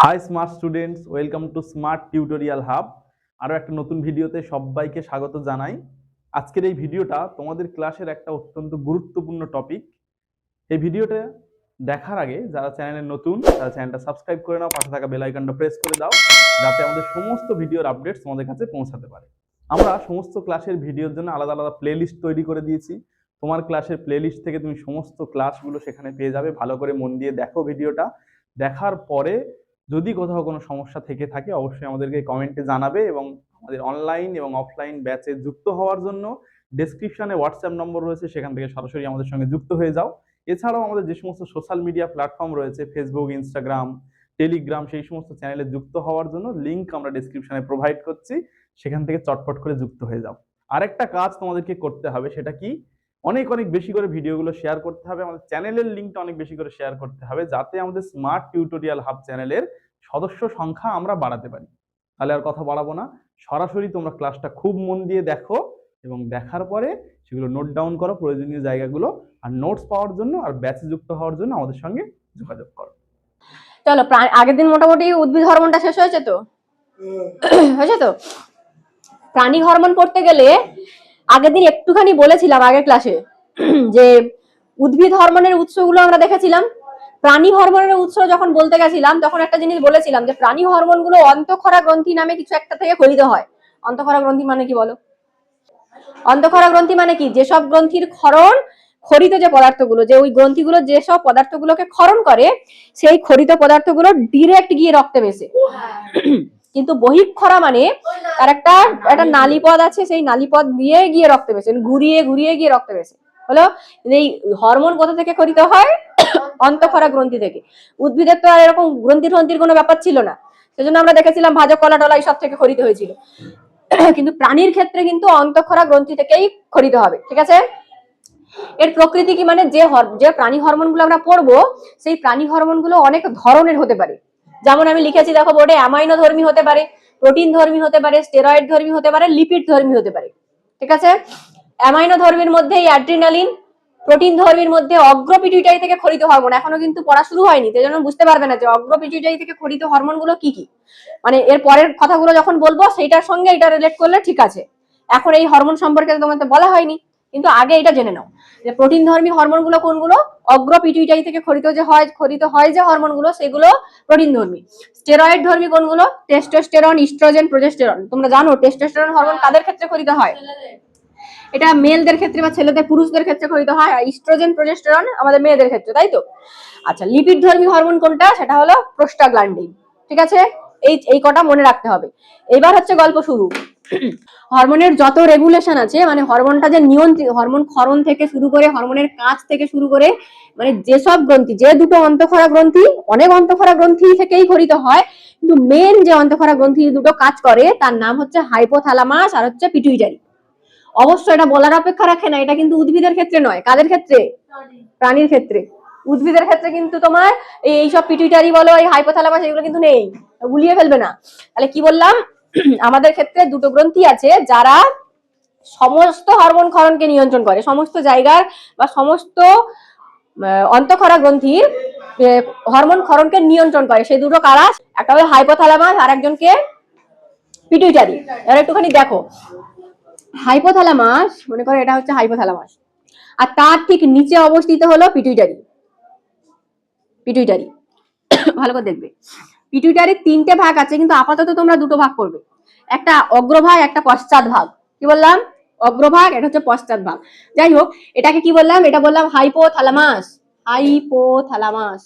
High smart students, welcome to smart tutorial hub. আরও একটা নতুন ভিডিওতে সবাইকে স্বাগত জানাই। আজকের এই ভিডিওটা তোমাদের ক্লাসের একটা অত্যন্ত গুরুত্বপূর্ণ টপিক। এই ভিডিওটা দেখার আগে যারা চ্যানেলে নতুন তারা চ্যানেলটা সাবস্ক্রাইব করে নাও, পাশে থাকা বেল আইকনটা প্রেস করে দাও যাতে আমাদের সমস্ত ভিডিওর আপডেটস তোমাদের কাছে পৌঁছাতে পারে। আমরা সমস্ত ক্লাসের ভিডিওর জন্য আলাদা আলাদা প্লেলিস্ট তৈরি করে দিয়েছি। তোমার ক্লাসের প্লেলিস্ট থেকে তুমি সমস্ত ক্লাসগুলো সেখানে পেয়ে যাবে। ভালো করে মন দিয়ে দেখো ভিডিওটা। দেখার পরে যদি কোথাও কোনো সমস্যা থেকে থাকে অবশ্যই আমাদেরকে কমেন্টে জানাবে, এবং আমাদের অনলাইন এবং অফলাইন ব্যাচে যুক্ত হওয়ার জন্য ডেসক্রিপশনে হোয়াটসঅ্যাপ নম্বর রয়েছে, সেখান থেকে সরাসরি আমাদের সঙ্গে যুক্ত হয়ে যাও। এছাড়াও আমাদের যে সমস্ত সোশ্যাল মিডিয়া প্ল্যাটফর্ম রয়েছে, ফেসবুক, ইনস্টাগ্রাম, টেলিগ্রাম, সেই সমস্ত চ্যানেলে যুক্ত হওয়ার জন্য লিঙ্ক আমরা ডেসক্রিপশনে প্রোভাইড করছি, সেখান থেকে চটপট করে যুক্ত হয়ে যাও। আরেকটা কাজ তোমাদেরকে করতে হবে, সেটা কি, অনেক অনেক বেশি করে ভিডিওগুলো শেয়ার করতে হবে। আমাদের চ্যানেলের লিঙ্কটা অনেক বেশি করে শেয়ার করতে হবে, যাতে আমাদের স্মার্ট টিউটোরিয়াল হাব চ্যানেলের সদস্য সংখ্যা আমরা বাড়াতে পারি। তাহলে আর কথা বাড়াবো না, সরাসরি তোমরা ক্লাসটা খুব মন দিয়ে দেখো এবং দেখার পরে সেগুলো নোট ডাউন করো প্রয়োজনীয় জায়গাগুলো। আর নোটস পাওয়ার জন্য আর ব্যাচে যুক্ত হওয়ার জন্য আমাদের সঙ্গে যোগাযোগ করো। চলো, আগের দিন মোটামুটি উদ্ভিদ হরমোনটা শেষ হয়েছে তো প্রাণী হরমোন পড়তে গেলে আগের দিন একটুখানি বলেছিলাম আগের ক্লাসে যে উদ্ভিদ হরমোনের উৎসগুলো আমরা দেখেছিলাম। প্রাণী হরমোনের উৎস যখন বলতে গেছিলাম তখন একটা জিনিস বলেছিলাম যে প্রাণী হরমোনগুলো অন্তঃক্ষরা গ্রন্থি নামে কিছু একটা থেকে খরিত হয়। অন্তঃক্ষরা গ্রন্থি মানে কি বলো? অন্তঃক্ষরা গ্রন্থি মানে কি? যেসব গ্রন্থির ক্ষরণ খরিত যে পদার্থগুলো, যে ওই গ্রন্থিগুলো যেসব পদার্থগুলোকে ক্ষরণ করে, সেই খরিত পদার্থগুলো ডিরেক্ট গিয়ে রক্তে মেশে। কিন্তু বহিঃক্ষরা মানে তার একটা নালীপদ আছে, সেই নালীপদ দিয়ে গিয়ে রক্তে মেশে, ঘুরিয়ে ঘুরিয়ে গিয়ে রক্তে মেশে। হলো, এই হরমোন কোথা থেকে খরিত হয়? অন্তঃক্ষরা গ্রন্থি থেকে। উদ্ভিদের তো আর এরকম গ্রন্থির কোনো ব্যাপার ছিল না, সেজন্য আমরা দেখেছিলাম ভাজক কলা টলা এইসব থেকে খরিত হয়েছিল। কিন্তু প্রাণীর ক্ষেত্রে কিন্তু অন্তঃক্ষরা গ্রন্থি থেকেই খরিত হবে। ঠিক আছে? এর প্রকৃতি কি, মানে যে প্রাণী হরমোন গুলো আমরা পড়বো, সেই প্রাণী হরমোন গুলো অনেক ধরনের হতে পারে। যেমন আমি লিখেছি দেখো বোর্ডে, অ্যামাইনো ধর্মী হতে পারে, প্রোটিন ধর্মী হতে পারে, স্টেরয়েড ধর্মী হতে পারে, লিপিড ধর্মী হতে পারে। ঠিক আছে? অ্যামাইনো ধর্মীর মধ্যে অ্যাড্রিনালিন, প্রোটিন ধর্মীর মধ্যে অগ্রপিটুইটারি থেকে খরিত হরমোন। এখনো কিন্তু পড়া শুরু হয়নি, সেই জন্য বুঝতে পারবে না যে অগ্রপিটুইটারি থেকে খরিত হরমোন গুলো কি কি। মানে এর পরের কথাগুলো যখন বলবো সেইটার সঙ্গে এটা রিলেট করলে ঠিক আছে। এখন এই হরমোন সম্পর্কে তোমাকে বলা হয়নি, কিন্তু আগে এটা জেনে নাও যে প্রোটিন ধর্মী হরমোন গুলো কোনগুলো। অগ্রপিটুইটারি থেকে খরিত হয় যে হরমোন গুলো, সেগুলো প্রোটিন ধর্মী। স্টেরয়েড ধর্মী কোনগুলো? Testosterone, oestrogen, progesterone. তোমরা জানো টেস্টোস্টেরন হরমোন কাদের ক্ষেত্রে খরিত হয়? এটা মেলদের ক্ষেত্রে বা ছেলেদের, পুরুষদের ক্ষেত্রে খরিত হয়। আর ইস্ট্রোজেন, প্রোজেস্টেরন আমাদের মেয়েদের ক্ষেত্রে, তাই তো? আচ্ছা, লিপিড ধর্মী হরমোন কোনটা? সেটা হলো প্রোস্টাগ্ল্যান্ডিন। ঠিক আছে? এই কটা মনে রাখতে হবে। এবার হচ্ছে গল্প শুরু। হরমোনের যত রেগুলেশন আছে, মানে হরমোনটা যে নিয়ন্ত্রিত, হরমোন ক্ষরণ থেকে শুরু করে, হরমোনের কাজ থেকে শুরু করে, মানে যেসব গ্রন্থি, যে দুটো অন্তঃক্ষরা গ্রন্থি, অনেক অন্তঃক্ষরা গ্রন্থি থেকেই খরিত হয়, কিন্তু মেন যে অন্তঃক্ষরা গ্রন্থি দুটো কাজ করে তার নাম হচ্ছে হাইপোথ্যালামাস আর হচ্ছে পিটুইটারি। অবশ্য এটা বলার অপেক্ষা রাখে না, এটা কিন্তু উদ্ভিদের ক্ষেত্রে নয়। কাদের ক্ষেত্রে? প্রাণীর ক্ষেত্রে। উদ্ভিদের ক্ষেত্রে কিন্তু তোমার এইসব পিটুইটারি বলো, এই হাইপোথ্যালামাস, এগুলো কিন্তু নেই, গুলিয়ে ফেলবে না। তাহলে কি বললাম? আমাদের ক্ষেত্রে দুটো গ্রন্থি আছে যারা সমস্ত হরমোন ক্ষরণকে নিয়ন্ত্রণ করে, সমস্ত জায়গার বা সমস্ত অন্তঃক্ষরা গ্রন্থির হরমোন ক্ষরণকে নিয়ন্ত্রণ করে। সেই দুটো কারা? একটা হলো হাইপোথ্যালামাস আর একজনকে পিটুইটারি। এবার একটুখানি দেখো, হাইপোথ্যালামাস, মনে করো এটা হচ্ছে হাইপোথ্যালামাস, আর তার ঠিক নিচে অবস্থিত হলো পিটুইটারি। পিটুইটারি ভালো করে দেখবে, পিটুইটারির তিনটে ভাগ আছে, কিন্তু আপাতত তোমরা দুটো ভাগ করবে, একটা অগ্রভাগ একটা পশ্চাৎ ভাগ। কি বললাম? অগ্রভাগ, এটা হচ্ছে পশ্চাৎ ভাগ। যাই হোক, এটাকে কি বললাম? এটা বললাম হাইপোথ্যালামাস। হাইপোথ্যালামাস,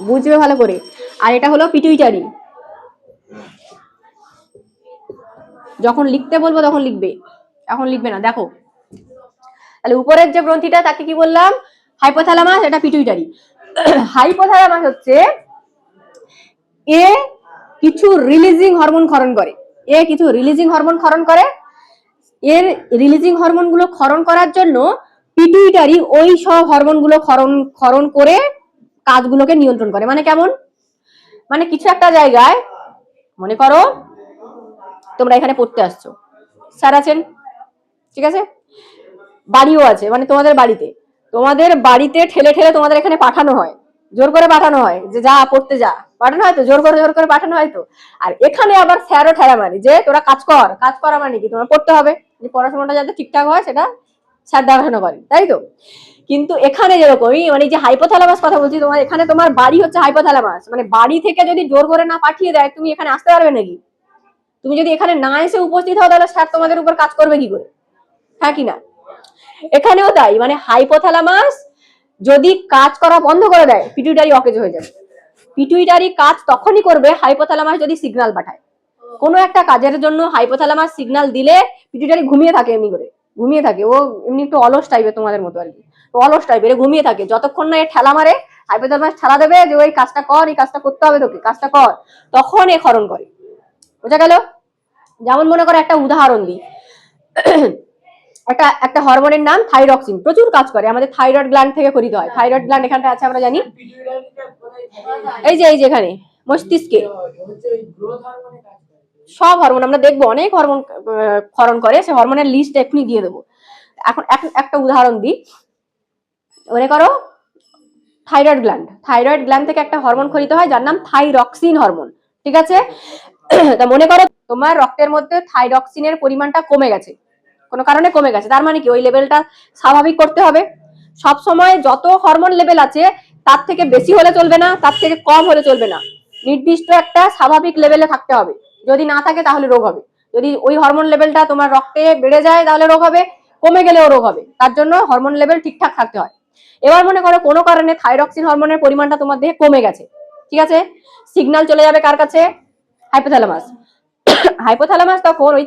বুঝবে ভালো করে। আর এটা হলো পিটুইটারি। যখন লিখতে বলবো তখন লিখবে, এখন লিখবে না। দেখো, তাহলে উপরের যে গ্রন্থিটা তাকে কি বললাম? হাইপোথ্যালামাস, এটা পিটুইটারি। হাইপোথ্যালামাস হচ্ছে এ কিছু রিলিজিং হরমোন ক্ষরণ করে। এর রিলিজিং হরমোন গুলো ক্ষরণ করার জন্য পিটুইটারি ওই সব হরমোন গুলো ক্ষরণ করে কাজগুলোকে নিয়ন্ত্রণ করে। মানে কেমন? মানে কিছু একটা জায়গায়, মনে করো তোমরা এখানে পড়তে আসছো, স্যার আছেন, ঠিক আছে, বাড়িও আছে, মানে তোমাদের বাড়িতে ঠেলে ঠেলে তোমাদের এখানে পাঠানো হয়, জোর করে পাঠানো হয়, যে যা পড়তে যা, পাঠানো হয় তো, জোর করে পাঠানো হয় তো। আর এখানে আবার স্যারও ঠেলা মারি যে তোরা কাজ কর, কাজ করা মানে কি তোমার পড়তে হবে, যে পড়াশোনাটা যাতে ঠিকঠাক হয় সেটা স্যার দেখাশোনা করে, তাই তো। কিন্তু এখানে যেরকমই মানে যে হাইপোথ্যালামাস কথা বলছি, তোমার এখানে তোমার বাড়ি হচ্ছে হাইপোথ্যালামাস, মানে বাড়ি থেকে যদি জোর করে না পাঠিয়ে দেয় তুমি এখানে আসতে পারবে নাকি? তুমি যদি এখানে না এসে উপস্থিত হও তাহলে স্যার তোমাদের উপর কাজ করবে কি করে, হ্যাঁ কি না? এখানেও তাই, মানে হাইপোথ্যালামাস যদি কাজ করা বন্ধ করে দেয় পিটুইটারি অকেজ হয়ে যাবে। পিটুইটারি কাজ তখনই করবে হাইপোথ্যালামাস যদি সিগন্যাল পাঠায়। কোনো একটা কাজের জন্য হাইপোথ্যালামাস সিগন্যাল দিলে পিটুইটারি ঘুমিয়ে থাকে, এমনি করে ঘুমিয়ে থাকে, ও এমনি একটু অলস টাইপের তোমাদের মতো আর কি, তো অলস টাইপের ঘুমিয়ে থাকে যতক্ষণ না এ ঠেলা মারে, হাইপোথ্যালামাস ঠেলা দেবে যে ওই কাজটা কর, এই কাজটা করতে হবে তোকে, কাজটা কর, তখন এ ক্ষরণ করে। বোঝা গেল? যেমন মনে করো একটা উদাহরণ দিই, একটা হরমোনের নাম থাইরক্সিন, প্রচুর কাজ করে, আমাদের থাইরয়েড গ্ল্যান্ড থেকে খরিত হয়। থাইরয়েড গ্ল্যান্ড এখানটা আছে আমরা জানি, এই যে এখানে মস্তিষ্কে সব হরমোন আমরা দেখবো, অনেক হরমোন ক্ষরণ করে, সে হরমোনের লিস্ট এখনই দিয়ে দেবো। এখন একটা উদাহরণ দিই, মনে করো থাইরয়েড গ্ল্যান্ড থেকে একটা হরমোন খরিত হয় যার নাম থাইরক্সিন হরমোন, ঠিক আছে? তা মনে করো তোমার রক্তের মধ্যে থাইরক্সিনের পরিমাণটা কমে গেছে, কোনো কারণে কমে গেছে, তার মানে কি ওই লেভেলটা স্বাভাবিক করতে হবে। সব সময় যত হরমোন লেভেল আছে তার থেকে বেশি হলে চলবে না, তার থেকে কম হলে চলবে না, নির্দিষ্ট একটা স্বাভাবিক লেভেলে থাকতে হবে। যদি না থাকে তাহলে রোগ হবে। যদি ওই হরমোন লেভেলটা তোমার রক্তে বেড়ে যায় তাহলে রোগ হবে, কমে গেলেও রোগ হবে, তার জন্য হরমোন লেভেল ঠিকঠাক থাকতে হয়। এবার মনে করো কোনো কারণে থাইরক্সিন হরমোনের পরিমাণটা তোমার দেহে কমে গেছে, ঠিক আছে? সিগন্যাল চলে যাবে কার কাছে? হাইপোথ্যালামাস। হাইপোথ্যালামাস তখন ওই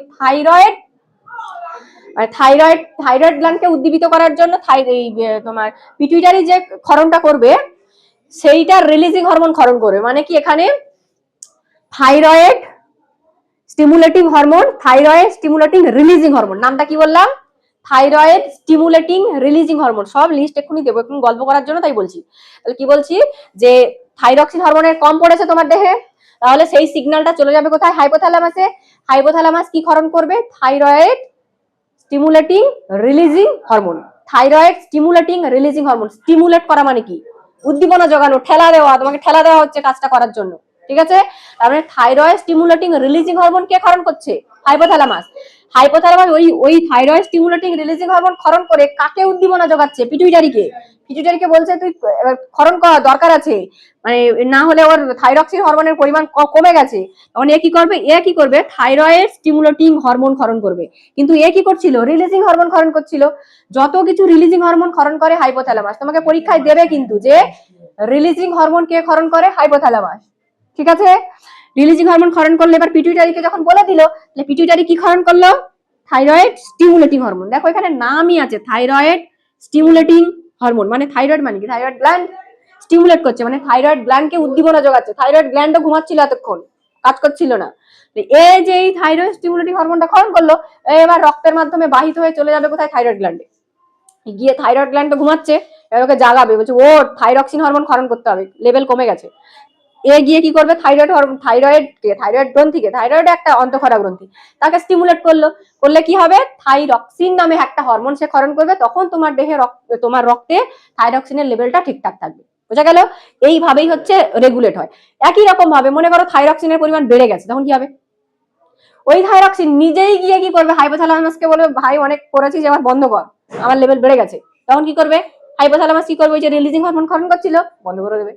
থাইরয়েড গ্ল্যান্ডকে উদ্দীপিত করার জন্য তোমার পিটুইটারি যে ক্ষরণটা করবে সেইটা রিলিজিং হরমোন ক্ষরণ করবে। মানে কি এখানে thyroid stimulating hormone, thyroid stimulating releasing hormone, নামটা কি বললাম? Thyroid stimulating releasing hormone. সব লিস্ট এক্ষুনি দেবো, এখন গল্প করার জন্য তাই বলছি। তাহলে কি বলছি, যে থাইরক্সিন হরমোনের কম পড়েছে তোমার দেহে, তাহলে সেই সিগন্যালটা চলে যাবে কোথায়? হাইপোথ্যালামাসে। হাইপোথ্যালামাস কি ক্ষরণ করবে? Thyroid stimulating releasing hormone. Thyroid stimulating releasing hormone, stimulate করা মানে কি? উদ্দীপনা জোগানো, ঠেলা দেওয়া, তোমাকে ঠেলা দেওয়া হচ্ছে কাজটা করার জন্য, ঠিক আছে? তার মানে থাইরয়েড স্টিমুলেটিং রিলিজিং হরমোন কে ক্ষরণ করছে? হাইপোথ্যালামাস। হাইপোথ্যালামাস ওই থাইরয়েড স্টিমুলেটিং রিলিজিং হরমোন ক্ষরণ করে কাকে উদ্দীপনা জোগাচ্ছে? পিটুইটারিকে। পিটুইটারিকে বলছে তুই ক্ষরণ করা দরকার আছে, মানে না হলে ওর থাইরক্সিন হরমোনের পরিমাণ কমে গেছে, তখন এ কি করবে? থাইরয়েড স্টিমুলেটিং হরমোন ক্ষরণ করবে। কিন্তু এ কি করছিল? রিলিজিং হরমোন ক্ষরণ করছিল। যত কিছু রিলিজিং হরমোন ক্ষরণ করে হাইপোথ্যালামাস। তোমাকে পরীক্ষায় দেবে কিন্তু যে রিলিজিং হরমোন কে ক্ষরণ করে? হাইপোথ্যালামাস, ঠিক আছে? রিলিজিং হরমোন ক্ষরণ করলে এবার পিটুইটারিকে যখন বলে দিল, তাহলে পিটুইটারি কি ক্ষরণ করলো? Thyroid stimulating hormone. দেখো এখানে নামই আছে থাইরয়েড স্টিমুলেটিং হরমোন, মানে থাইরয়েড মানে কি? থাইরয়েড গ্ল্যান্ড স্টিমুলেট করছে, মানে থাইরয়েড গ্ল্যান্ডকে উদ্দীপনা যোগাচ্ছে। থাইরয়েড গ্ল্যান্ডও ঘুমাচ্ছিল এতক্ষণ, কাজ করছিল না। এই যে এই থাইরয়েড স্টিমুলেটিং হরমোনটা ক্ষরণ করলো, এবার রক্তের মাধ্যমে বাহিত হয়ে চলে যাবে কোথায়? থাইরয়েড গ্ল্যান্ডে। গিয়ে থাইরয়েড গ্ল্যান্ড তো ঘুমাচ্ছে, এবার ওকে জাগাবে, বলছে ও থাইরক্সিন হরমোন ক্ষরণ করতে হবে, লেভেল কমে গেছে। এ গিয়ে কি করবে? থাইরয়েড গ্রন্থিকে, থাইরয়েড একটা অন্তঃক্ষরা গ্রন্থি, তাকে স্টিমুলেট করলে কি হবে? থাইরক্সিন নামে একটা হরমোন সে ক্ষরণ করবে, তখন তোমার দেহে তোমার রক্তে থাইরক্সিনের লেভেলটা ঠিকঠাক থাকবে। বোঝা গেল? এইভাবেই হচ্ছে রেগুলেট হয়। একই রকম ভাবে মনে করো থাইরক্সিনের পরিমাণ বেড়ে গেছে, তখন কি হবে? ওই থাইরক্সিন নিজেই গিয়ে কি করবে? হাইপোথ্যালামাসকে বলবে ভাই অনেক করেছিস, এবার বন্ধ কর, আমার লেভেল বেড়ে গেছে। তখন কি করবে? হাইপোথ্যালামাস কি করবে? ওই যে রিলিজিং হরমোন ক্ষরণ করছিল, বন্ধ করে দেবে।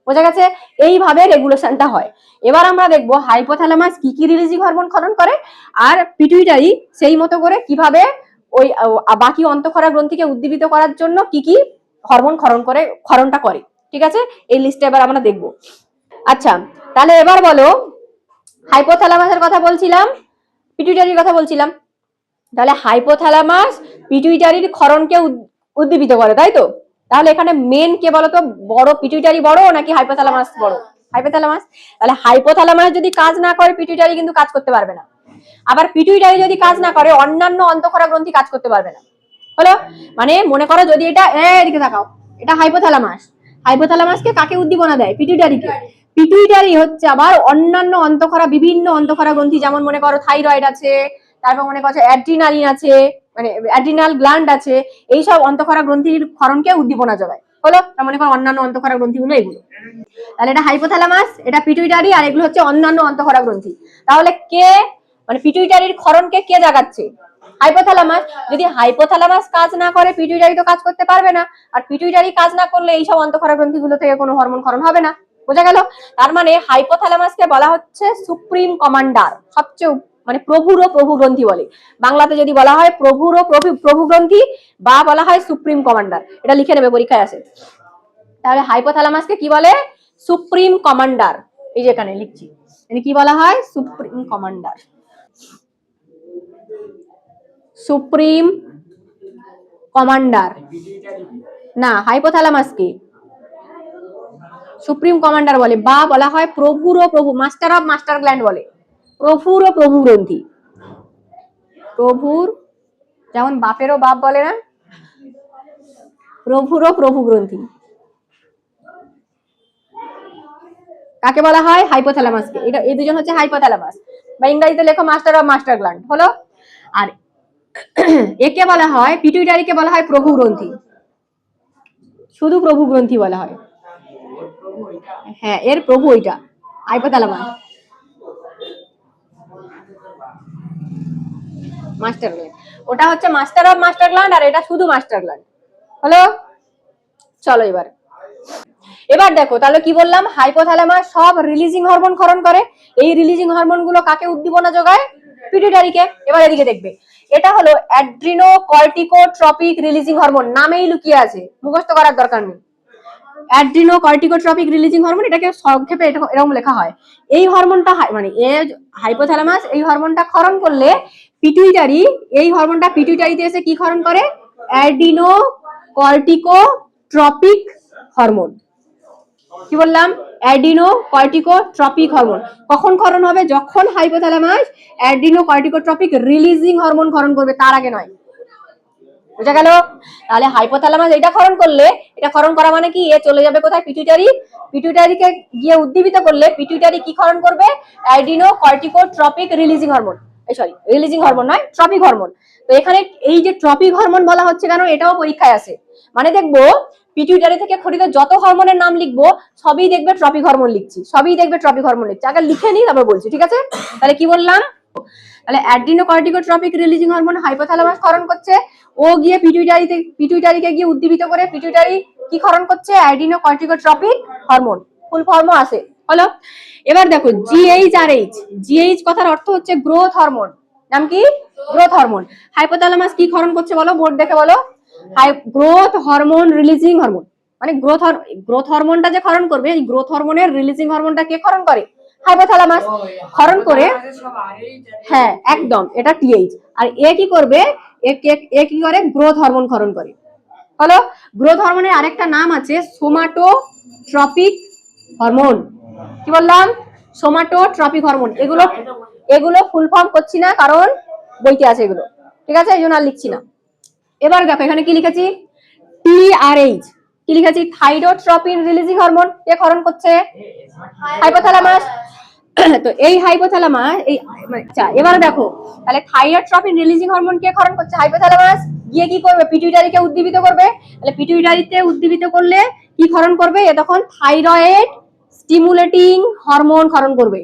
বোঝা গেছে? এইভাবে রেগুলেশনটা হয়। এবার আমরা দেখবো হাইপোথ্যালামাস কি কি রিলিজিং হরমোন ক্ষরণ করে, আর পিটুইটারি সেই মতো করে কিভাবে ওই বাকি অন্তঃক্ষরা গ্রন্থিকে উদ্দীপিত করার জন্য কি কি হরমোন ক্ষরণটা করে, ঠিক আছে? এই লিস্টে এবার আমরা দেখবো। আচ্ছা, তাহলে এবার বলো, হাইপোথ্যালামাসের কথা বলছিলাম, পিটুইটারির কথা বলছিলাম, তাহলে হাইপোথ্যালামাস পিটুইটারির ক্ষরণকে উদ্দীপিত করে, তাই তো? তাহলে এখানে মেন কে বলতো? বড় পিটুইটারি বড় নাকি হাইপোথ্যালামাস বড়? হাইপোথ্যালামাস। তাহলে হাইপোথ্যালামাস যদি কাজ না করে পিটুইটারি কিন্তু কাজ করতে পারবে না, আবার পিটুইটারি যদি কাজ না করে অন্যান্য অন্তঃক্ষরা গ্রন্থি কাজ করতে পারবে না। হলো? মানে মনে করো যদি এটা এদিকে তাকাও, এটা হাইপোথ্যালামাস, হাইপোথ্যালামাসকে কাকে উদ্দীপনা দেয়? পিটুইটারিকে। পিটুইটারি হচ্ছে আবার অন্যান্য বিভিন্ন অন্তঃক্ষরা গ্রন্থি, যেমন মনে করো থাইরয়েড আছে, তারপর মনে করছো অ্যাড্রিনালিন আছে, মানে অ্যাড্রিনাল গ্ল্যান্ড আছে, এইসব অন্তঃক্ষরা গ্রন্থির ক্ষরণকে উদ্দীপনা যোগায়। হলো, তার মনে করো অন্যান্য অন্তঃক্ষরা গ্রন্থিগুলো এগুলো। তাহলে এটা হাইপোথ্যালামাস, এটা পিটুইটারি, আর এগুলো হচ্ছে অন্যান্য অন্তঃক্ষরা গ্রন্থি। তাহলে কে মানে পিটুইটারির ক্ষরণকে কে জাগাচ্ছে? হাইপোথ্যালামাস। যদি হাইপোথ্যালামাস কাজ না করে পিটুইটারি তো কাজ করতে পারবে না, আর পিটুইটারি কাজ না করলে এইসব অন্তঃক্ষরা গ্রন্থিগুলো থেকে কোনো হরমোন ক্ষরণ হবে না। বোঝা গেল? তার মানে হাইপোথ্যালামাসকে বলা হচ্ছে সুপ্রিম কমান্ডার, সবচেয়ে মানে প্রভুরও প্রভু গ্রন্থি বলে। বাংলাতে যদি বলা হয় প্রভুরও প্রভু গ্রন্থি বা বলা হয় সুপ্রিম কমান্ডার, এটা লিখে নেবে, পরীক্ষায় আসে। তাহলে হাইপোথ্যালামাসকে কি বলে? Supreme commander. এই যে এখানে লিখছি, কি বলা হয়? সুপ্রিম কমান্ডার, সুপ্রিম কমান্ডার না, হাইপোথ্যালামাসকে সুপ্রিম কমান্ডার বলে, বা বলা হয় প্রভুরও প্রভু, মাস্টার অফ মাস্টার গ্ল্যান্ড বলে। প্রভুরও প্রভু গ্রন্থি, প্রভুর যেমন বাপেরও বাপ বলে না, প্রভুরও প্রভু গ্রন্থি কাকে বলা হয়? হাইপোথ্যালামাসকে। এটা এই দুজন হচ্ছে হাইপোথ্যালামাস, বা ইংরেজিতে লেখো মাস্টার অফ মাস্টার গ্ল্যান্ড, হলো। আর একে বলা হয়, পিটুইটারিকে বলা হয় প্রভু গ্রন্থি, শুধু প্রভু গ্রন্থি বলা হয়। হ্যাঁ, এর প্রভু ওইটা হাইপোথ্যালামাস, মাস্টার গ্ল্যান্ড। ওটা হচ্ছে মাস্টার অফ মাস্টার গ্ল্যান্ড, আর এটা শুধু মাস্টার গ্ল্যান্ড, হলো। চলো এবার দেখো, তাহলে কি বললাম? হাইপোথ্যালামাস সব রিলিজিং হরমোন ক্ষরণ করে। এই রিলিজিং হরমোন গুলো কাকে উদ্দীপনা যোগায়? পিটুইটারিকে। এবার এদিকে দেখবে, এটা হলো অ্যাড্রিনোকর্টিকোট্রপিক রিলিজিং হরমোন, নামেই লুকিয়ে আছে, মুখস্থ করার দরকার নেই। অ্যাড্রিনোকর্টিকোট্রপিক রিলিজিং হরমোন, এটাকে সংক্ষেপে এরকম লেখা হয়। এই হরমোনটা মানে হাইপোথ্যালামাস এই হরমোনটা ক্ষরণ করলে পিটুইটারি, এই হরমোনটা পিটুইটারিতে এসে কি ক্ষরণ করে? অ্যাডিনোকর্টিকোট্রপিক হরমোন। কি বললাম? অ্যাডিনোকর্টিকোট্রপিক হরমোন। কখন ক্ষরণ হবে? যখন হাইপোথ্যালামাস অ্যাডিনোকর্টিকোট্রপিক রিলিজিং হরমোন ক্ষরণ করবে, তার আগে নয়। বুঝা গেল? তাহলে হাইপোথ্যালামাস এটা ক্ষরণ করলে, এটা ক্ষরণ করা মানে কি? এ চলে যাবে কোথায়? পিটুইটারি। পিটুইটারিকে গিয়ে উদ্দীপিত করলে পিটুইটারি কি ক্ষরণ করবে? Adrenocorticotropic releasing hormone. Sorry, releasing hormone নয়, ট্রপিক হরমোন। তো এখানে এই যে ট্রপিক হরমোন বলা হচ্ছে কেন, এটাও পরীক্ষায় আসে। মানে দেখবো পিটুইটারি থেকে খরিত যত হরমোনের নাম লিখবো সবই দেখবে ট্রপিক হরমোন লিখছি, সবই দেখবে ট্রপিক হরমোন লিখছি। আগে লিখে নিই, তারপর বলছি, ঠিক আছে? তাহলে কি বললাম? তাহলে অ্যাড্রিনোকর্টিকোট্রপিক রিলিজিং হরমোন হাইপোথ্যালামাস ক্ষরণ করছে, ও গিয়ে পিটুইটারিকে গিয়ে উদ্দীপিত করে পিটুইটারি কি ক্ষরণ করছে? অ্যাড্রিনোকর্টিকোট্রপিক হরমোন, ফুল ফর্ম আছে, হলো। এবার দেখো জিএইচআরএইচ, জিএইচ কথার অর্থ হচ্ছে গ্রোথ হরমোন। নাম কি? Growth hormone. হাইপোথ্যালামাস কি ক্ষরণ করছে বলো, বোর্ড দেখে বলো? Growth hormone releasing hormone. মানে গ্রোথ হরমোনটা যে ক্ষরণ করবে, এই গ্রোথ হরমোনের রিলিজিং হরমোনটা কে ক্ষরণ করে? হাইপোথ্যালামাস ক্ষরণ করে। হ্যাঁ একদম, এটা টিএইচ। আর এ কি করবে? এ কি করে? গ্রোথ হরমোন ক্ষরণ করে, হলো। গ্রোথ হরমোনের আরেকটা নাম আছে সোমাটোট্রপিক হরমোন। কি বললাম? Somatotropic hormone. এগুলো ফুল ফর্ম করছি না, কারণ বইতে আছে এগুলো, ঠিক আছে? এই জন্য আর লিখছি না। এবার দেখো এখানে কি লিখেছি? টিআরএইচ কি লিখেছি? থাইরোট্রপিন রিলিজিং হরমোন কে ক্ষরণ করছে? হাইপোথ্যালামাস। তো এই হাইপোথ্যালামাস আচ্ছা এবার দেখো, তাহলে থাইরোট্রপিন রিলিজিং হরমোন কে ক্ষরণ করছে? হাইপোথ্যালামাস। গিয়ে কি করবে? পিটুইটারিকে উদ্দীপিত করবে। তাহলে পিটুইটারিতে উদ্দীপিত করলে কি ক্ষরণ করবে? এ তখন থাইরয়েড স্টিমুলেটিং হরমোন ক্ষরণ করবে,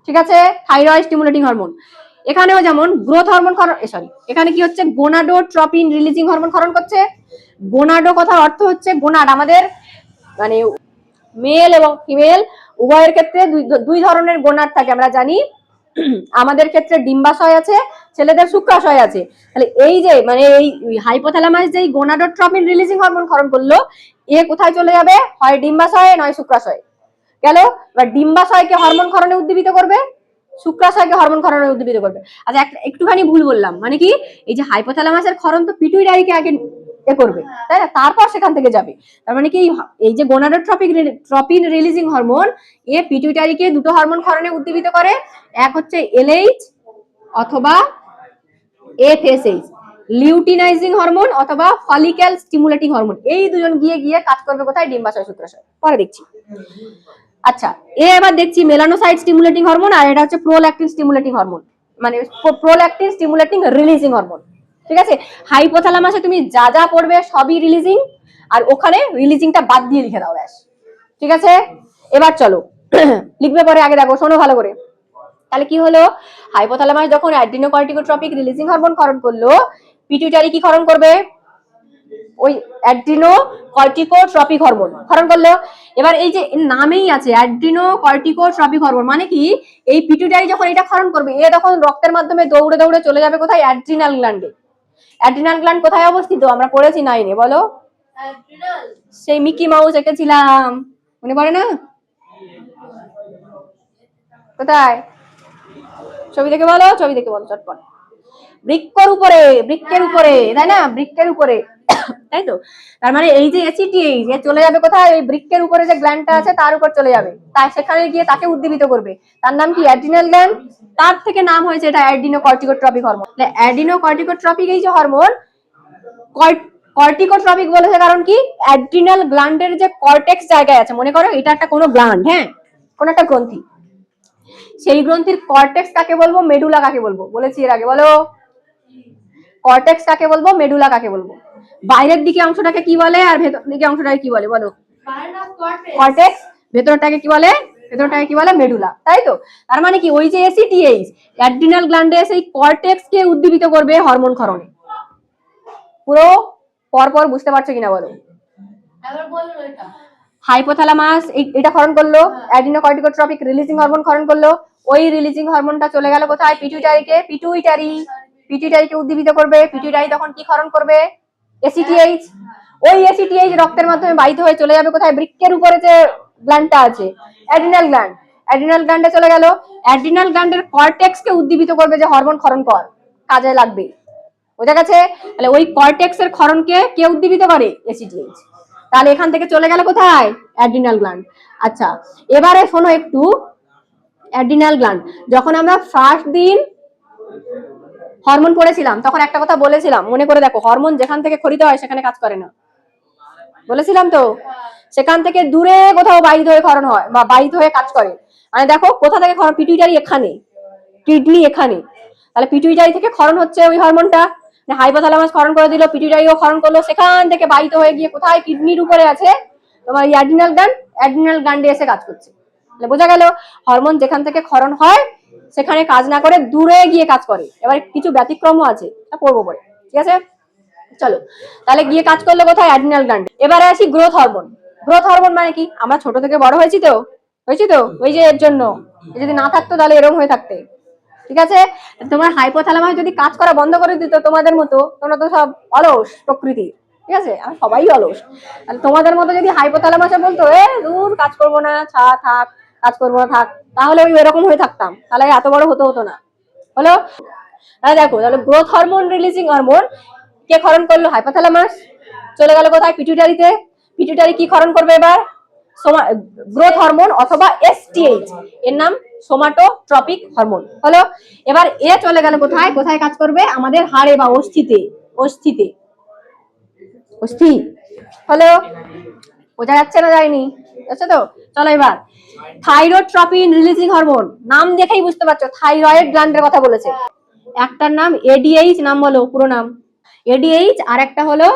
ঠিক আছে? Thyroid stimulating hormone. এখানেও যেমন গ্রোথ হরমোন সরি, এখানে কি হচ্ছে? গোনাডোট্রপিন রিলিজিং হরমোন ক্ষরণ করছে। গোনাডো কথার অর্থ হচ্ছে গোনাড। আমাদের মানে মেল এবং ফিমেল উভয়ের ক্ষেত্রে দুই ধরনের গোনাড থাকে, আমরা জানি। আমাদের ক্ষেত্রে ডিম্বাশয় আছে, ছেলেদের শুক্রাশয় আছে। তাহলে এই যে মানে এই হাইপোথ্যালামাস যেই গোনাডোট্রপিন রিলিজিং হরমোন ক্ষরণ করলো, এ কোথায় চলে যাবে? হয় ডিম্বাশয়ে, নয় শুক্রাশয়। গেল? এবার ডিম্বাশয়কে হরমোন ক্ষরণে উদ্দীপিত করবে, শুক্রাশয়কে হরমোন ক্ষরণে উদ্দীপিত করবে। আচ্ছা একটুখানি ভুল বললাম, মানে কি? এই যে হাইপোথ্যালামাসের ক্ষরণ তো পিটুইটারিকে আগে এ করবে, তাই না? তারপর সেখান থেকে যাবে। তার মানে কি এই যে গোনাডোট্রপিন রিলিজিং হরমোন, এ পিটুইটারিকে দুটো হরমোন ক্ষরণে উদ্দীপিত করে। এক হচ্ছে এলএইচ অথবা এফএসএইচ, লিউটিনাইজিং হরমোন অথবা ফলিক্যাল স্টিমুলেটিং হরমোন। এই দুজন গিয়ে গিয়ে কাজ করবে কোথায়? ডিম্বাশয়, শুক্রাশয়। পরে দেখছি। আচ্ছা এবার দেখছি মেলানোসাইট স্টিমুলেটিং হরমোন, আর এটা হচ্ছে প্রোল্যাকটিন স্টিমুলেটিং হরমোন, মানে প্রোল্যাকটিন স্টিমুলেটিং রিলিজিং হরমোন, ঠিক আছে? হাইপোথ্যালামাসে তুমি যা যা পড়বে সবই রিলিজিং, আর ওখানে রিলিজিংটা বাদ দিয়ে লিখে দাও, ব্যাস। ঠিক আছে, এবার চলো লিখবে পরে, আগে দেখো শোনো ভালো করে। তাহলে কি হলো, হাইপোথ্যালামাস যখন অ্যাড্রিনোকর্টিকোট্রপিক রিলিজিং হরমোন ক্ষরণ করলো, পিটুইটারি কি ক্ষরণ করবে, ওই অ্যাড্রিনোকর্টিকোট্রপিক হরমোন ক্ষরণ করলো। এবার এই যে নামেই আছে অ্যাড্রিনোকর্টিকোট্রপিক হরমোন, মানে কি এই পিটুইটারি যখন এটা ক্ষরণ করবে, এ তখন রক্তের মাধ্যমে দৌড়ে দৌড়ে চলে যাবে কোথায়, অ্যাড্রিনাল গ্ল্যান্ডে। অ্যাড্রিনাল গ্ল্যান্ড কোথায় অবস্থিত, আমরা পড়েছি 9-এ, বলো। সেই মিকি মাউস এঁকেছিলাম, মনে পড়ে না? কোথায়, ছবি দেখে বলো, ছবি দেখে বলো চটপট। বৃক্কের উপরে, বৃক্কের উপরে, তাই না, বৃক্কের উপরে, তাই তো। তার মানে এই যে এসিটিএইচ এ চলে যাবে কোথায়, ওই বৃক্কের উপরে যে গ্ল্যান্ডটা আছে তার উপর চলে যাবে, তাই সেখানে গিয়ে তাকে উদ্দীপিত করবে। তার নাম কি, অ্যাড্রিনাল গ্ল্যান্ড। তার থেকে নাম হয়েছে এটা অ্যাড্রিনোকর্টিকোট্রপিক হরমোন। অ্যাড্রিনোকর্টিকোট্রপিক এই যে হরমোন, কর্টিকোট্রপিক বলেছে কারণ কি, অ্যাড্রিনাল গ্ল্যান্ডের যে কর্টেক্স জায়গায় আছে, মনে করো এটা একটা কোনো গ্ল্যান্ড, হ্যাঁ, কোন একটা গ্রন্থি, সেই গ্রন্থির কর্টেক্স কাকে বলবো, মেডুলা কাকে বলবো, বলেছি এর আগে, বলো। কর্টেক্স কাকে বলবো, মেডুলা কাকে বলবো। বাইরের দিকে অংশটাকে কি বলে আর ভেতর দিকে অংশটাকে কি বলে, বলো। কর্টেক্স। ভেতরটাকে কি বলে, ভেতরটাকে কি বলে, মেডুলা, তাই তো। তার মানে কি, ওই যে এসিটিএইচ অ্যাড্রিনাল গ্ল্যান্ডে সেই কর্টেক্স কে উদ্দীপিত করবে হরমোন ক্ষরণে। পুরো পরপর বুঝতে পারছো কিনা বলো। হাইপোথ্যালামাস এটা ক্ষরণ করলো, অ্যাড্রিনোকর্টিকোট্রপিক রিলিজিং হরমোন ক্ষরণ করলো, ওই রিলিজিং হরমোনটা চলে গেল কোথায়, পিটুইটারিকে, পিটুইটারিকে উদ্দীপিত করবে। পিটুইটারি তখন কি ক্ষরণ করবে, এসিটিএইচ। ওই এসিটিএইচ রক্তের মাধ্যমে বাহিত হয়ে চলে যাবে কোথায়, বৃক্কের উপরে যে গ্ল্যান্ডটা আছে, অ্যাড্রিনাল গ্ল্যান্ড। অ্যাড্রিনাল গ্ল্যান্ডে চলে গেল, অ্যাড্রিনাল গ্ল্যান্ডের কর্টেক্স কে উদ্দীপিত করবে যে হরমোন ক্ষরণ কর, কাজে লাগবে, বোঝা গেছে। তাহলে ওই কর্টেক্স এর ক্ষরণকে কে উদ্দীপিত করে, এসিটিএইচ। তাহলে এখান থেকে চলে গেল কোথায়, অ্যাড্রিনাল গ্ল্যান্ড। আচ্ছা, এবারে শোনো একটু, অ্যাড্রিনাল গ্ল্যান্ড যখন আমরা ফার্স্ট দিন হরমোন পড়েছিলাম তখন একটা কথা বলেছিলাম, মনে করে দেখো, হরমোন যেখান থেকে খরিত হয় সেখানে কাজ করে না, বলেছিলাম তো। সেখান থেকে দূরে কোথাও বাহিত হয়ে ক্ষরণ হয় বা বাহিত হয়ে কাজ করে। মানে দেখো কোথা থেকে ক্ষরণ, পিটুইটারি এখানে, কিডনি এখানে, তাহলে পিটুইটারি থেকে ক্ষরণ হচ্ছে ওই হরমোনটা। হাইপোথ্যালামাস ক্ষরণ করে দিল, পিটুইটারিও ক্ষরণ করলো, সেখান থেকে বাহিত হয়ে গিয়ে কোথায়, কিডনির উপরে আছে তোমার অ্যাড্রিনাল গ্ল্যান্ড, অ্যাড্রিনাল গ্ল্যান্ডে এসে কাজ করছে। তাহলে বোঝা গেল, হরমোন যেখান থেকে ক্ষরণ হয় সেখানে কাজ না করে দূরে গিয়ে কাজ করে। এবার কিছু ব্যতিক্রমও আছে, তা পড়বো পরে, ঠিক আছে। চলো, তাহলে গিয়ে কাজ করলো কোথায়, অ্যাড্রিনাল গ্ল্যান্ডে। এবারে আসি গ্রোথ হরমোন। গ্রোথ হরমোন মানে কি, আমরা ছোট থেকে বড় হয়েছি তো, ওই যে এর জন্য, যদি না থাকতো তাহলে এরকম হয়ে থাকতে, ঠিক আছে। তোমার হাইপোথ্যালামাস যদি কাজ করা বন্ধ করে দিত তোমাদের মতো, তোমরা তো সব অলস প্রকৃতি, ঠিক আছে, আমরা সবাই অলস। তাহলে তোমাদের মতো যদি হাইপোথ্যালামাসে বলতো দূর কাজ করবো না, থাক কাজ করবো না, থাক, তাহলে ওই এরকম হয়ে থাকতাম, তাহলে এত বড় হতো না, হলো। তাহলে দেখো, তাহলে গ্রোথ হরমোন রিলিজিং হরমোন কে ক্ষরণ করলো, হাইপোথ্যালামাস, চলে গেল কোথায়, পিটুইটারিতে। পিটুইটারি কি ক্ষরণ করবে এবার, গ্রোথ হরমোন অথবা এসটিএইচ, এর নাম সোমাটোট্রপিক হরমোন, হলো। এবার এ চলে গেল কোথায়, কোথায় কাজ করবে, আমাদের হাড়ে বা অস্থিতে, অস্থি, হলো। বোঝা যাচ্ছে না, যায়নি, আচ্ছা তো। চলো এবার থাইরোট্রপিন রিলিজিং হরমোন, নাম দেখেই বুঝতে পারছো থাইরয়েড গ্ল্যান্ডের কথা বলেছে। একটার নাম এডিএইচ, নাম বলো পুরো নাম, এডিএইচ, আর একটা হলো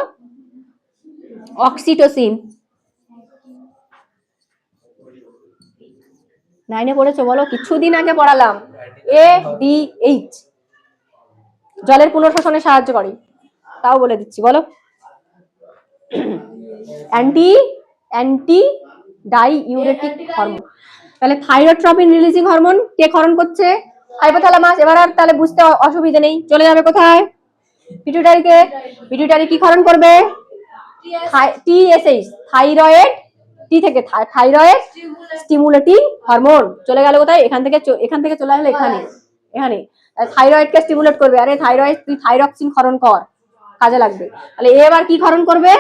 অক্সিটোসিন। 9-এ পড়েছো, বলো, কিছুদিন আগে পড়ালাম। এডিএইচ জলের পুনঃশোষণে সাহায্য করে, তাও বলে দিচ্ছি, বলো। Anti ডাইইউরেটিক hormone. তাহলে থাইরোট্রপিন রিলিজিং হরমোন কে ক্ষরণ করছে, হাইপোথ্যালামাস। এবার আর তাহলে বুঝতে অসুবিধা নেই, চলে যাবে কোথায়, পিটুইটারিতে। পিটুইটারি কি ক্ষরণ করবে, টিএসএইচ, থাইরয়েড, টি থেকে থাইরয়েড স্টিমুলেটিং হরমোন, চলে গেল কোথায়, এখান থেকে চলে আসলে এখানে থাইরয়েডকে স্টিমুলেট করবে। আরে থাইরয়েড, তুই থাইরক্সিন ক্ষরণ কর, কাজে লাগবে। তাহলে এবার কি ক্ষরণ করবে,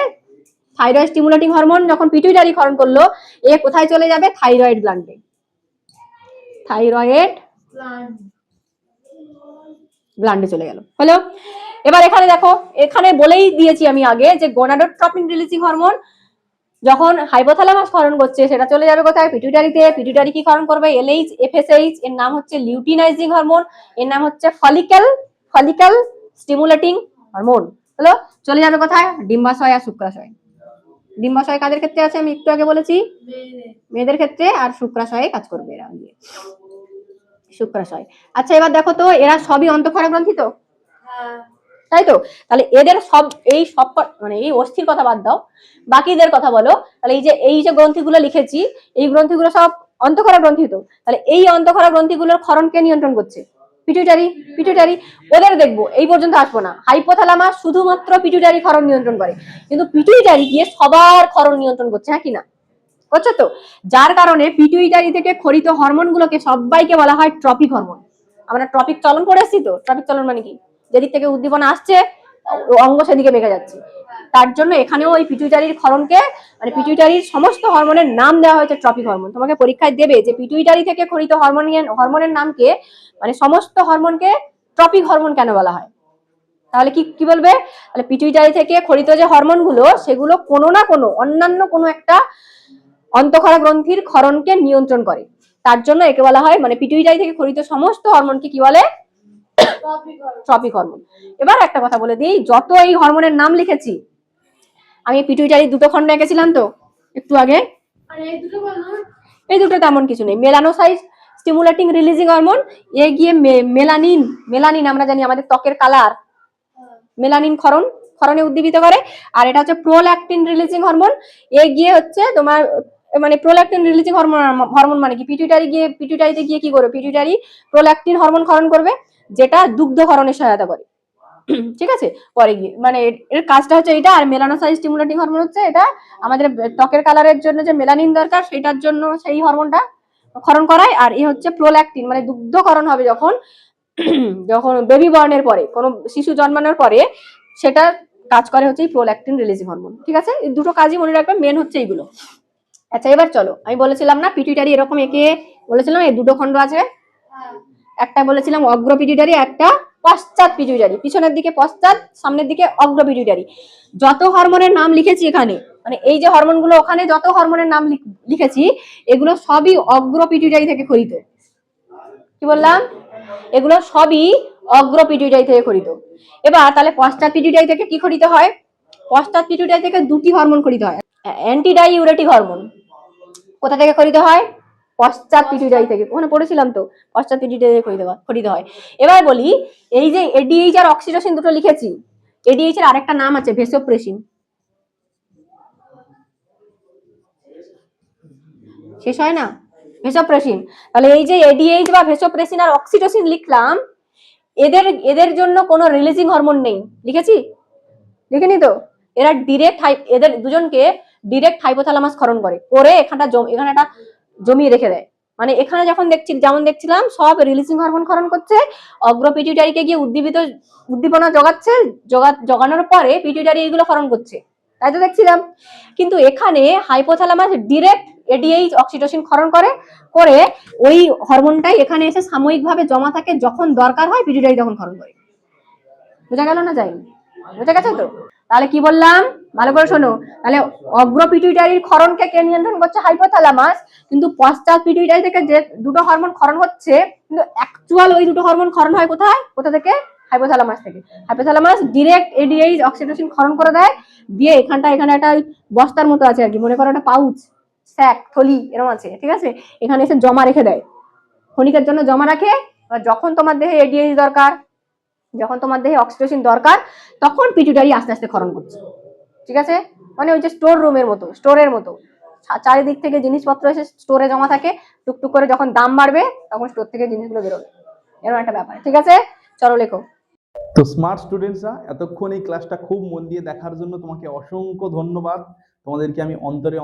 থাইরয়েড স্টিমুলেটিং হরমোন যখন পিটুইটারি ক্ষরণ করলো, এ কোথায় চলে যাবে, থাইরয়েড গ্ল্যান্ডে, থাইরয়েড গ্ল্যান্ডে চলে গেল, হলো। এবার এখানে দেখো, এখানে বলেই দিয়েছি আমি আগে যে গোনাডোট্রপিন রিলিজিং হরমোন যখন হাইপোথ্যালামাস ক্ষরণ করছে সেটা চলে যাবে কোথায়, পিটুইটারিতে। পিটুইটারি কি ক্ষরণ করবে, এলএইচ, এফএসএইচ, এর নাম হচ্ছে লিউটিনাইজিং হরমোন, এর নাম হচ্ছে ফলিক্যাল স্টিমুলেটিং হরমোন, হলো। চলে যাবে কোথায়, ডিম্বাশয় আর শুক্রাশয়। ডিম্বাশয় কাদের ক্ষেত্রে আছে আমি একটু আগে বলেছি, মেয়েদের ক্ষেত্রে, আর শুক্রাশয়ে কাজ করবে এরা দিয়ে, শুক্রাশয়। আচ্ছা এবার দেখো তো, এরা সবই অন্তঃক্ষরা গ্রন্থি তো, তাই তো? তাহলে এদের সব এই সব মানে এই অস্থির কথা বাদ দাও, বাকিদের কথা বলো। তাহলে এই যে গ্রন্থিগুলো লিখেছি, এই গ্রন্থিগুলো সব অন্তঃক্ষরা গ্রন্থি তো। তাহলে এই অন্তঃক্ষরা গ্রন্থিগুলোর ক্ষরণকে নিয়ন্ত্রণ করছে পিটুইটারি। পিটুইটারি ওদের দেখবো, এই পর্যন্ত আসবো না। হাইপোথ্যালামাস শুধুমাত্র পিটুইটারি ক্ষরণ নিয়ন্ত্রণ করে, কিন্তু পিটুইটারি গিয়ে সবার ক্ষরণ নিয়ন্ত্রণ করছে, হ্যাঁ কিনা? করছে তো। যার কারণে পিটুইটারি থেকে ক্ষরিত হরমোনগুলোকে সবাইকে বলা হয় ট্রপিক হরমোন। আমরা ট্রপিক চলন করে এসেছি তো। ট্রপিক চলন মানে কি? যেদিক থেকে উদ্দীপনা আসছে অঙ্গ সেদিকে বেঁকে যাচ্ছে। তার জন্য এখানেও ওই পিটুইটারির ক্ষরণকে, মানে পিটুইটারির সমস্ত হরমোনের নাম দেওয়া হয়েছে ট্রপিক হরমোন। তোমাকে পরীক্ষায় দেবে যে পিটুইটারি থেকে ক্ষরিত হরমোনের নামকে, মানে সমস্ত হরমোনকে ট্রপিক হরমোন কেন বলা হয়? তাহলে কি বলবে? তাহলে পিটুইটারি থেকে ক্ষরিত যে হরমোনগুলো, সেগুলো কোনো না কোনো অন্যান্য কোনো একটা অন্তঃক্ষরা গ্রন্থির ক্ষরণকে নিয়ন্ত্রণ করে। তার জন্য একে বলা হয়, মানে পিটুইটারি থেকে ক্ষরিত সমস্ত হরমোনকে কি বলে? Tropic hormone. এবার একটা কথা বলে দিই, যত এই হরমোনের নাম লিখেছি, আমি পিটুইটারি দুটো খন্ড এঁকেছিলাম তো একটু আগে, এই দুটো তেমন কিছু নেই। মেলানোসাইট স্টিমুলেটিং রিলিজিং হরমোন, এ গিয়ে মেলানিন আমরা জানি আমাদের ত্বকের কালার, মেলানিন ক্ষরণে উদ্দীপিত করে। আর এটা হচ্ছে প্রোল্যাকটিন রিলিজিং হরমোন, এ গিয়ে হচ্ছে তোমার, মানে প্রোল্যাকটিন রিলিজিং হরমোন মানে কি? পিটুইটারিতে গিয়ে কি করবে? পিটুইটারি প্রোল্যাকটিন হরমোন ক্ষরণ করবে, যেটা দুগ্ধ ক্ষরণে সহায়তা করে। ঠিক আছে, পরে গিয়ে মানে এর কাজটা হচ্ছে এটা। আর মেলানোসাইট স্টিমুলেটিং হরমোন হচ্ছে এটা আমাদের ত্বকের কালারের জন্য যে মেলানিন দরকার, সেটার জন্য সেই হরমোনটা ক্ষরণ করায়। আর এ হচ্ছে প্রোল্যাকটিন, মানে দুগ্ধকরণ হবে যখন যখন বেবি বর্নের পরে, কোনো শিশু জন্মানোর পরে, সেটা কাজ করে হচ্ছে এই প্রোল্যাকটিন রিলিজিং হরমোন। ঠিক আছে, এই দুটো কাজই মনে রাখবে, মেন হচ্ছে এইগুলো। আচ্ছা এবার চলো, আমি বলেছিলাম না পিটুইটারি এরকম একে বলেছিলাম এই দুটো খণ্ড আছে। একটা বলেছিলাম অগ্র পিটুইটারি, একটা পশ্চাৎ পিটুইটারি। পিছনের দিকে পশ্চাৎ, সামনের দিকে অগ্র পিটুইটারি। যত হরমোনের নাম লিখেছি এখানে, মানে এই যে হরমোনগুলো ওখানে যত হরমোনের নাম লিখেছি, এগুলো সবই অগ্র পিটুইটারি থেকে ক্ষরিত। কি বললাম? এগুলো সবই অগ্র পিটুইটারি থেকে ক্ষরিত। এবার তাহলে পশ্চাৎ পিটুইটারি থেকে কি ক্ষরিত হয়? পশ্চাৎ পিটুইটারি থেকে দুটি হরমোন ক্ষরিত হয়। অ্যান্টিডাইউরেটিক হরমোন কোথা থেকে ক্ষরিত হয়? পশ্চাৎ পিটুইটারি থেকে। ওখানে পড়েছিলাম তো, পশ্চাৎ পিটুইটারি থেকে ক্ষরিত হয়। এবার বলি, এই যে এডিএইচ আর অক্সিটোসিন দুটো লিখেছি, এডিএইচ এর আরেকটা নাম আছে ভেসোপ্রেসিন। শেষ হয় না? ভেসোপ্রেসিন। তাহলে এই যে এডিএইচ বা ভেসোপ্রেসিন আর অক্সিটোসিন লিখলাম, এদের জন্য কোনো রিলিজিং হরমোন নেই। লিখেছি? লিখিনি তো? এরা এদের দুজনকে ডিরেক্ট হাইপোথ্যালামাস ক্ষরণ করে এখানটা একটা জমিয়ে রেখে দেয়। মানে এখানে যেমন দেখছিলাম সব রিলিজিং হরমোন ক্ষরণ করছে, অগ্র পিটুইটারিকে গিয়ে উদ্দীপনা জগানোর পরে পিটুইটারি এগুলো ক্ষরণ করছে, তাই তো দেখছিলাম। কিন্তু এখানে হাইপোথ্যালামাস ডিরেক্ট এডিএইচ অক্সিটোসিন ক্ষরণ করে ওই হরমোনটাই এখানে এসে সাময়িকভাবে জমা থাকে, যখন দরকার হয় পিটুইটারি তখন ক্ষরণ করে। বোঝা গেল না? যায়নি? বুঝে গেছে তো? তাহলে কি বললাম ভালো করে শোনো। তাহলে অগ্র পিটুইটারির ক্ষরণকে কে নিয়ন্ত্রণ করছে? হাইপোথ্যালামাস। কিন্তু পশ্চাৎ পিটুইটারি থেকে যে দুটো হরমোন ক্ষরণ হচ্ছে, কিন্তু অ্যাকচুয়াল ওই দুটো হরমোন ক্ষরণ হয় কোথা থেকে? হাইপোথ্যালামাস থেকে। হাইপোথ্যালামাস ডিরেক্ট এডিএইচ অক্সিটোসিন ক্ষরণ করে দেয়, দিয়ে এখানে একটা বস্তার মতো আছে আর কি, মনে করো একটা পাউচ, স্যাক, থলি এরকম আছে, ঠিক আছে, এখানে এসে জমা রেখে দেয়, ক্ষণিকের জন্য জমা রাখে। যখন তোমার দেহে এডিএইচ দরকার, যখন তোমার দেহে অক্সিটোসিন দরকার, তখন পিটুইটারি আস্তে আস্তে ক্ষরণ করছে। ঠিক আছে, মানে ওই যে স্টোরের মতো চারিদিক থেকে জিনিসপত্র এসে স্টোরে জমা থাকে, টুকটুক করে যখন দাম বাড়বে তখন স্টোর থেকে জিনিসগুলো বেরোবে, এরকম একটা ব্যাপার। ঠিক আছে, চলো লেখো। তো স্মার্ট স্টুডেন্টসরা, এতক্ষণ এই ক্লাসটা খুব মন দিয়ে দেখার জন্য তোমাকে অসংখ্য ধন্যবাদ। তোমাদেরকে আমি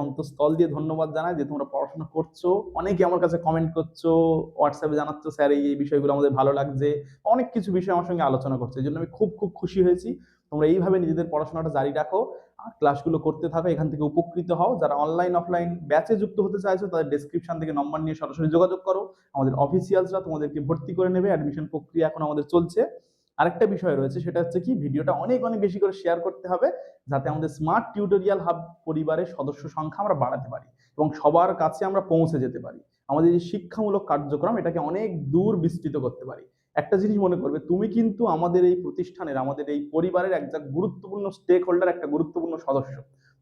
অন্তঃস্থল দিয়ে ধন্যবাদ জানাই যে তোমরা পড়াশোনা করছো। অনেকে আমার কাছে কমেন্ট করছো, হোয়াটসঅ্যাপে জানাচ্ছ স্যার এই বিষয়গুলো আমাদের ভালো লাগছে, অনেক কিছু বিষয় আমার সঙ্গে আলোচনা করছে। এই জন্য আমি খুব খুব খুশি হয়েছি। তোমরা এইভাবে নিজেদের পড়াশোনাটা জারি রাখো, আর ক্লাসগুলো করতে থাকো, এখান থেকে উপকৃত হও। যারা অনলাইন অফলাইন ব্যাচে যুক্ত হতে চাইছো, তাদের ডেসক্রিপশন থেকে নম্বর নিয়ে সরাসরি যোগাযোগ করো। আমাদের অফিসিয়ালসরা তোমাদেরকে ভর্তি করে নেবে, অ্যাডমিশন প্রক্রিয়া এখন আমাদের চলছে। আরেকটা বিষয় রয়েছে, সেটা হচ্ছে কি, ভিডিওটা অনেক অনেক বেশি করে শেয়ার করতে হবে, যাতে আমাদের স্মার্ট টিউটোরিয়াল হাব পরিবারের সদস্য সংখ্যা আমরা বাড়াতে পারি এবং সবার কাছে আমরা পৌঁছে যেতে পারি। আমাদের এই শিক্ষামূলক কার্যক্রম এটাকে অনেক দূর বিস্তৃত করতে পারি। একটা জিনিস মনে করবে, তুমি কিন্তু আমাদের এই প্রতিষ্ঠানের, আমাদের এই পরিবারের একটা গুরুত্বপূর্ণ স্টেক হোল্ডার, একটা গুরুত্বপূর্ণ সদস্য।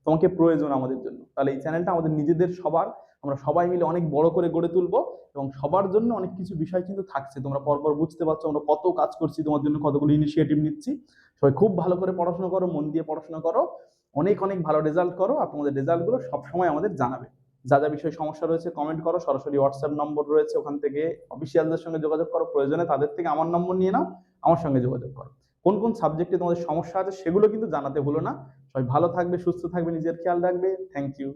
তোমাকে প্রয়োজন আমাদের জন্য। তাহলে এই চ্যানেলটা আমাদের নিজেদের সবার, আমরা সবাই মিলে অনেক বড় করে গড়ে তুলবো এবং সবার জন্য অনেক কিছু বিষয় কিন্তু থাকছে। তোমরা পরপর বুঝতে পারছো আমরা কত কাজ করছি, তোমার জন্য কতগুলো ইনিশিয়েটিভ নিচ্ছি। সবাই খুব ভালো করে পড়াশোনা করো, মন দিয়ে পড়াশোনা করো, অনেক অনেক ভালো রেজাল্ট করো, আর তোমাদের রেজাল্টগুলো সবসময় আমাদের জানাবে। যা যা বিষয়ে সমস্যা রয়েছে কমেন্ট করো, সরাসরি হোয়াটসঅ্যাপ নম্বর রয়েছে, ওখান থেকে অফিসিয়ালদের সঙ্গে যোগাযোগ করো, প্রয়োজনে তাদের থেকে আমার নম্বর নিয়ে নাও, আমার সঙ্গে যোগাযোগ করো। কোন কোন সাবজেক্টে তোমাদের সমস্যা আছে সেগুলো কিন্তু জানাতে ভুলো না। সবাই ভালো থাকবে, সুস্থ থাকবে, নিজের খেয়াল রাখবে। Thank you.